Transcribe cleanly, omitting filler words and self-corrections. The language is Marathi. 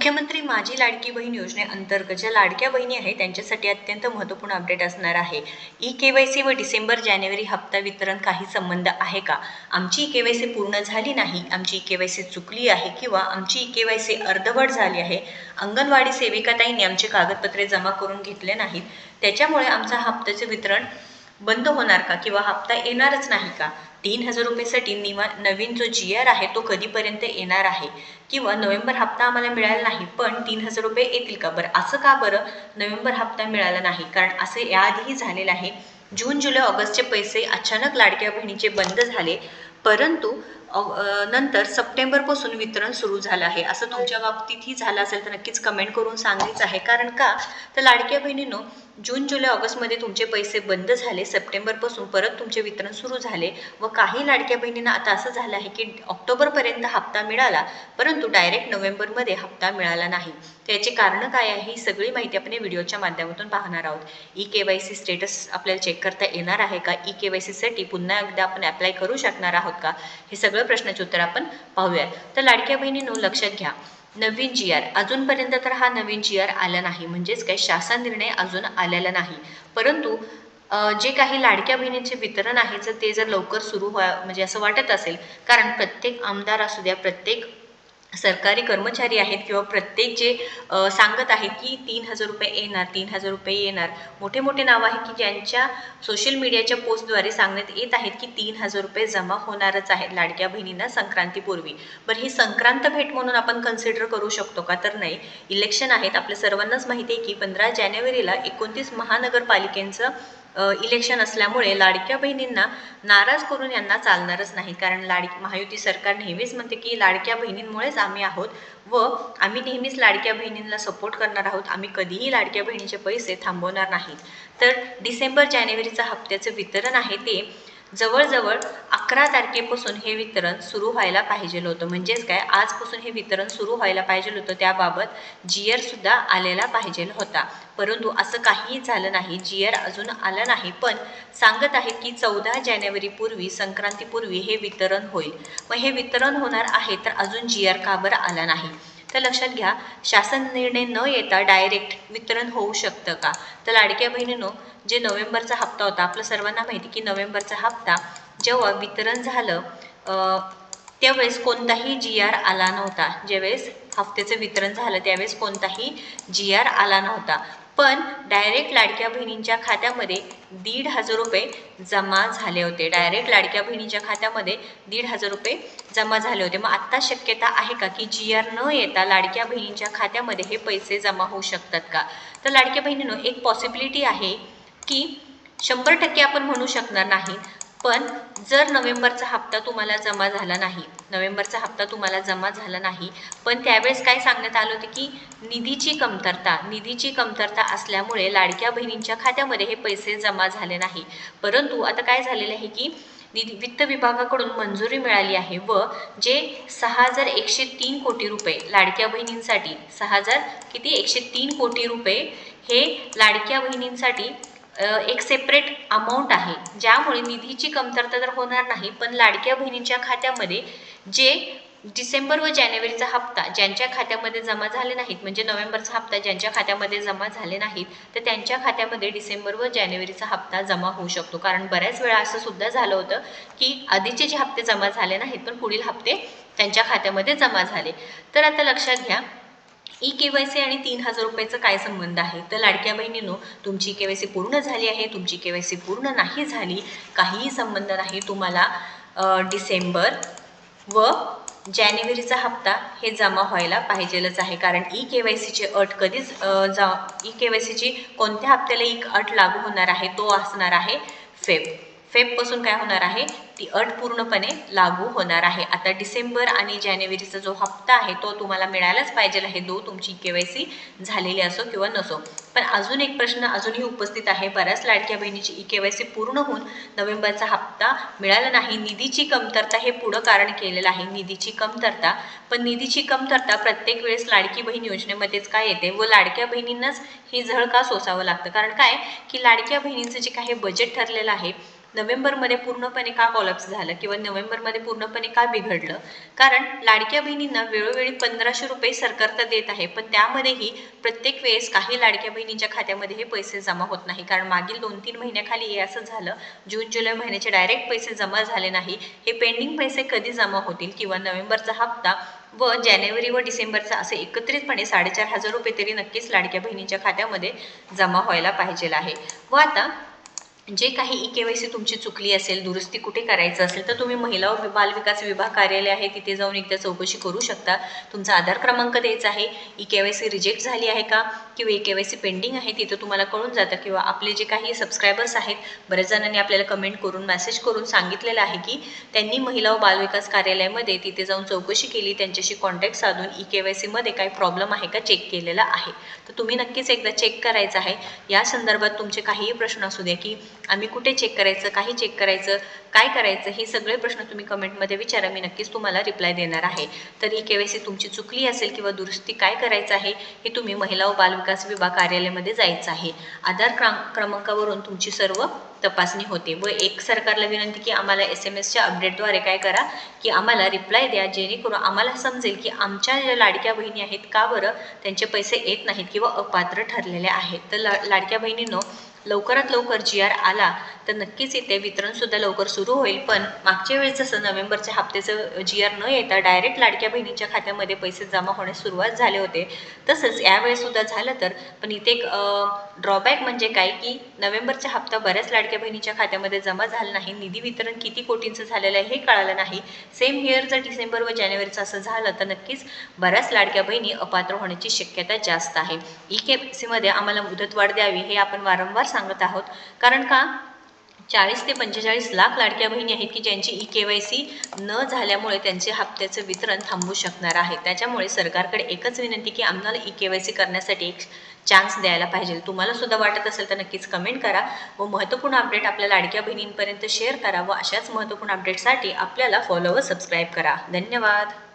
मुख्यमंत्री माझी लाडकी बहीण योजनेअंतर्गत ज्या लाडक्या बहिणी आहेत त्यांच्यासाठी अत्यंत महत्त्वपूर्ण अपडेट असणार आहे। ई-केवायसी व डिसेंबर-जानेवारी हप्ता वितरण काही संबंध आहे का? आमची ई-केवायसी पूर्ण झाली नाही, आमची ई-केवायसी चुकली आहे किंवा आमची ई-केवायसी अर्धवट झाली आहे, अंगणवाडी सेविकाताईंनी आमचे कागदपत्रे जमा करून घेतले नाहीत, त्याच्यामुळे आमचा हप्त्याचे वितरण बंद होणार का किंवा हप्ता येणारच नाही का? 3,000 रुपयेसाठी नवीन जो GR आहे तो कधीपर्यंत येणार आहे किंवा नोव्हेंबर हप्ता आम्हाला मिळाला नाही पण 3,000 रुपये येतील का? बरं असं का बरं नोव्हेंबर हप्ता मिळाला नाही? कारण असे याआधीही झालेलं आहे। जून जुलै ऑगस्टचे पैसे अचानक लाडक्या बहिणीचे बंद झाले, परंतु नंतर सप्टेंबरपासून वितरण सुरू झालं आहे। असं तुमच्या बाबतीतही झालं असेल तर नक्कीच कमेंट करून सांगायचं आहे। कारण का तर लाडक्या बहिणींनो, जून जुलै ऑगस्टमध्ये तुमचे पैसे बंद झाले, सप्टेंबरपासून परत तुमचे वितरण सुरू झाले व काही लाडक्या बहिणींना आता असं झालं आहे की ऑक्टोबरपर्यंत हप्ता मिळाला, परंतु डायरेक्ट नोव्हेंबरमध्ये हप्ता मिळाला नाही। त्याचे कारण काय आहे ही सगळी माहिती आपण या व्हिडिओच्या माध्यमातून पाहणार आहोत। ई-केवायसी स्टेटस आपल्याला चेक करता येणार आहे का? ई-केवायसीसाठी पुन्हा एकदा आपण अप्लाय करू शकणार आहोत का? हे सगळं प्रश्नाचे उत्तर आपण पाहूया। तर लाडक्या बहिणींनो लक्षात घ्या, नवीन GR अजूनपर्यंत तर हा नवीन GR आला नाही, म्हणजेच काय शासन निर्णय अजून आलेला नाही, परंतु जे काही लाडक्या बहिणींचे वितरण आहे तर ते जर लवकर सुरू म्हणजे असं वाटत असेल, कारण प्रत्येक आमदार असू द्या, प्रत्येक सरकारी कर्मचारी आहेत किंवा प्रत्येक जे सांगत आहेत की 3,000 रुपये येणार, 3,000 रुपये येणार, मोठे मोठे नाव आहे की ज्यांच्या सोशल मीडियाच्या पोस्टद्वारे सांगण्यात येत आहेत की 3,000 रुपये जमा होणारच आहेत लाडक्या बहिणींना संक्रांतीपूर्वी। बरं ही संक्रांत भेट म्हणून आपण कन्सिडर करू शकतो का? तर नाही, इलेक्शन आहेत, आपल्या सर्वांनाच माहिती आहे की 15 जानेवारीला 29 महानगरपालिकेचं इलेक्शन असल्यामुळे लाडक्या बहिणींना नाराज करून यांना चालणारच नाही। कारण महायुती सरकार नेहमीच म्हणते की लाडक्या बहिणींमुळेच आम्ही आहोत व आम्ही नेहमीच लाडक्या बहिणींना सपोर्ट करणार आहोत, आम्ही कधीही लाडक्या बहिणीचे पैसे थांबवणार नाहीत। तर डिसेंबर-जानेवारीचं हप्त्याचं वितरण आहे ते जवळजवळ 11 तारखेपासून हे वितरण सुरू व्हायला पाहिजे होतं, म्हणजेच काय आजपासून हे वितरण सुरू व्हायला पाहिजे होतं, त्याबाबत GR सुद्धा आलेला पाहिजे होता, परंतु असं काहीही झालं नाही, GR अजून आलं नाही। पण सांगत आहेत की 14 जानेवारीपूर्वी संक्रांतीपूर्वी हे वितरण होईल, मग हे वितरण होणार आहे तर अजून GR का बरं आला नाही? तर लक्षात घ्या, शासन निर्णय न येता डायरेक्ट वितरण होऊ शकतं का? तर लाडक्या बहिणींनो, जे नोव्हेंबरचा हप्ता होता, आपल्या सर्वांना माहिती की नोव्हेंबरचा हप्ता जेव्हा वितरण झालं त्यावेळेस कोणताही GR आला नव्हता। ज्यावेळेस हप्त्याचं वितरण झालं त्यावेळेस कोणताही GR आला नव्हता, पण डायरेक्ट लाडक्या बहिणींच्या खात्यामध्ये 1,500 रुपये जमा झाले होते। डायरेक्ट लाडक्या बहिणींच्या खात्यामध्ये 1,500 रुपये जमा झाले होते। मग आत्ता शक्यता आहे का की GR न येता लाडक्या बहिणींच्या खात्यामध्ये हे पैसे जमा होऊ शकतात का? तर लाडक्या बहिणींनो, एक पॉसिबिलिटी आहे की 100% आपण म्हणू शकणार नाही, पण जर नोव्हेंबरचा हप्ता तुम्हाला जमा झाला नाही, नोव्हेंबरचा हप्ता तुम्हाला जमा झाला नाही, पण त्यावेळेस काय सांगण्यात आलं होतं की निधीची कमतरता असल्यामुळे लाडक्या बहिणींच्या खात्यामध्ये हे पैसे जमा झाले नाही। परंतु आता काय झालेलं आहे की वित्त विभागाकडून मंजुरी मिळाली आहे व जे 6,103 कोटी रुपये लाडक्या बहिणींसाठी 103 कोटी रुपये हे लाडक्या बहिणींसाठी एक सेपरेट अमाऊंट आहे, ज्यामुळे निधीची कमतरता तर होणार नाही, पण लाडक्या बहिणींच्या खात्यामध्ये जे डिसेंबर व जानेवारीचा हप्ता ज्यांच्या खात्यामध्ये जमा झाले नाहीत, म्हणजे नोव्हेंबरचा हप्ता ज्यांच्या खात्यामध्ये जमा झाले नाहीत तर त्यांच्या खात्यामध्ये डिसेंबर व जानेवारीचा हप्ता जमा होऊ शकतो। कारण बऱ्याच वेळा असं सुद्धा झालं होतं की आधीचे जे हप्ते जमा झाले नाहीत पण पुढील हप्ते त्यांच्या खात्यामध्ये जमा झाले। तर आता लक्षात घ्या, ई-केवायसी आणि 3,000 रुपयाचा काय संबंध आहे? तर लाडक्या बहिणींनो, तुमची केवायसी पूर्ण झाली आहे, तुमची केवायसी पूर्ण नाही झाली, काहीही संबंध नाही। तुम्हाला डिसेंबर व जानेवारीचा हप्ता हे जमा व्हायला पाहिजेलच आहे, कारण ई-केवायसीची अट कधीच ई-केवायसीची कोणत्या हप्त्याला ही अट लागू होणार आहे तो असणार आहे फेबपासून काय होणार आहे, ती अट पूर्णपणे लागू होणार आहे। आता डिसेंबर आणि जानेवारीचा जो हप्ता आहे तो तुम्हाला मिळायलाच पाहिजे आहे, तुमची केवायसी झालेली असो किंवा नसो। पण अजून एक प्रश्न अजूनही उपस्थित आहे, बऱ्याच लाडक्या बहिणीची ई-केवायसी पूर्ण होऊन नोव्हेंबरचा हप्ता मिळाला नाही, निधीची कमतरता हे पुढं कारण केलेलं आहे, निधीची कमतरता। पण निधीची कमतरता प्रत्येक वेळेस लाडकी बहीण योजनेमध्येच काय येते व लाडक्या बहिणींनाच ही झळ का सोसावं लागतं? कारण काय की लाडक्या बहिणींचं जे काही बजेट ठरलेलं आहे नोव्हेंबरमध्ये पूर्णपणे का कॉलॅप्स झालं किंवा नोव्हेंबरमध्ये पूर्णपणे का बिघडलं? कारण लाडक्या बहिणींना वेळोवेळी 1500 रुपये सरकार तर देत आहे, पण त्यामध्येही प्रत्येक वेळेस काही लाडक्या बहिणींच्या खात्यामध्ये हे पैसे जमा होत नाही. कारण मागील 2-3 महिन्याखाली हे असं झालं, जून जुलै महिन्याचे डायरेक्ट पैसे जमा झाले नाही. हे पेंडिंग पैसे कधी जमा होतील किंवा नोव्हेंबरचा हप्ता व जानेवारी व डिसेंबरचा असे एकत्रितपणे 4500 रुपये तरी नक्कीच लाडक्या बहिणींच्या खात्यामध्ये जमा व्हायला पाहिजे आहे. व आता जे काही ई-के-वाय-सी तुमची चुकली असेल, दुरुस्ती कुठे करायचं असेल, तर तुम्ही महिला व बालविकास विभाग कार्यालय आहे तिथे जाऊन एकदा चौकशी करू शकता. तुमचा आधार क्रमांक द्यायचा आहे, ई-के-वाय-सी रिजेक्ट झाली आहे का किंवा ई-के-वाय-सी पेंडिंग आहे तिथं तुम्हाला कळून जातं. किंवा आपले जे काही सबस्क्रायबर्स आहेत, बऱ्याच जणांनी आपल्याला कमेंट करून मेसेज करून सांगितलेलं आहे की त्यांनी महिला व बालविकास कार्यालयामध्ये तिथे जाऊन चौकशी केली, त्यांच्याशी कॉन्टॅक्ट साधून ई-के-वाय-सीमध्ये काही प्रॉब्लेम आहे का चेक केलेला आहे. तर तुम्ही नक्कीच एकदा चेक करायचं आहे. या संदर्भात तुमचे काहीही प्रश्न असू द्या की आम्ही कुठे चेक करायचं, काही चेक करायचं, काय करायचं, हे सगळे प्रश्न तुम्ही कमेंटमध्ये विचारा, मी नक्कीच तुम्हाला रिप्लाय देणार आहे. तर ई-के-वाय-सी तुमची चुकली असेल किंवा दुरुस्ती काय करायचं आहे हे तुम्ही महिला व बालविकास विभाग कार्यालयामध्ये जायचं आहे. आधार क्रमांकावरून तुमची सर्व तपासणी होते. व एक सरकारला विनंती की आम्हाला SMS-च्या अपडेटद्वारे काय करा की आम्हाला रिप्लाय द्या, जेणेकरून आम्हाला समजेल की आमच्या ज्या लाडक्या बहिणी आहेत का बरं त्यांचे पैसे येत नाहीत किंवा अपात्र ठरलेले आहेत. तर लाडक्या बहिणींनो, लवकरात लवकर GR आला तर नक्कीच इथे वितरणसुद्धा लवकर सुरू होईल. पण मागच्या वेळेस जसं नोव्हेंबरच्या हप्त्याचं GR न येता डायरेक्ट लाडक्या बहिणींच्या खात्यामध्ये पैसे जमा होण्यास सुरुवात झाले होते, तसंच यावेळेससुद्धा झालं तर. पण इथे एक ड्रॉबॅक म्हणजे काय की नोव्हेंबरचा हप्ता बऱ्याच लाडक्या बहिणीच्या खात्यामध्ये जमा झाला नाही. निधी वितरण किती कोटींचं झालेलं आहे हे कळालं नाही. सेम हिअर जर डिसेंबर व जानेवारीचं असं झालं तर नक्कीच बऱ्याच लाडक्या बहिणी अपात्र होण्याची शक्यता जास्त आहे. ई-के-वाय-सीमध्ये आम्हाला मुदतवाढ द्यावी हे आपण वारंवार सांगत आहोत. कारण का 40 ते 45 लाख लाडक्या बहिणी आहेत की ज्यांची ई-के-वाय-सी न झाल्यामुळे त्यांचे हप्त्याचं वितरण थांबू शकणार आहे. त्याच्यामुळे सरकारकडे एकच विनंती की आम्हाला ई-के-वाय-सी करण्यासाठी एक चान्स द्यायला पाहिजे. तुम्हाला सुद्धा वाटत असेल तर नक्कीच कमेंट करा व महत्त्वपूर्ण अपडेट आपल्या लाडक्या बहिणींपर्यंत शेअर करा व अशाच महत्त्वपूर्ण अपडेटसाठी आपल्याला फॉलो व सबस्क्राईब करा. धन्यवाद.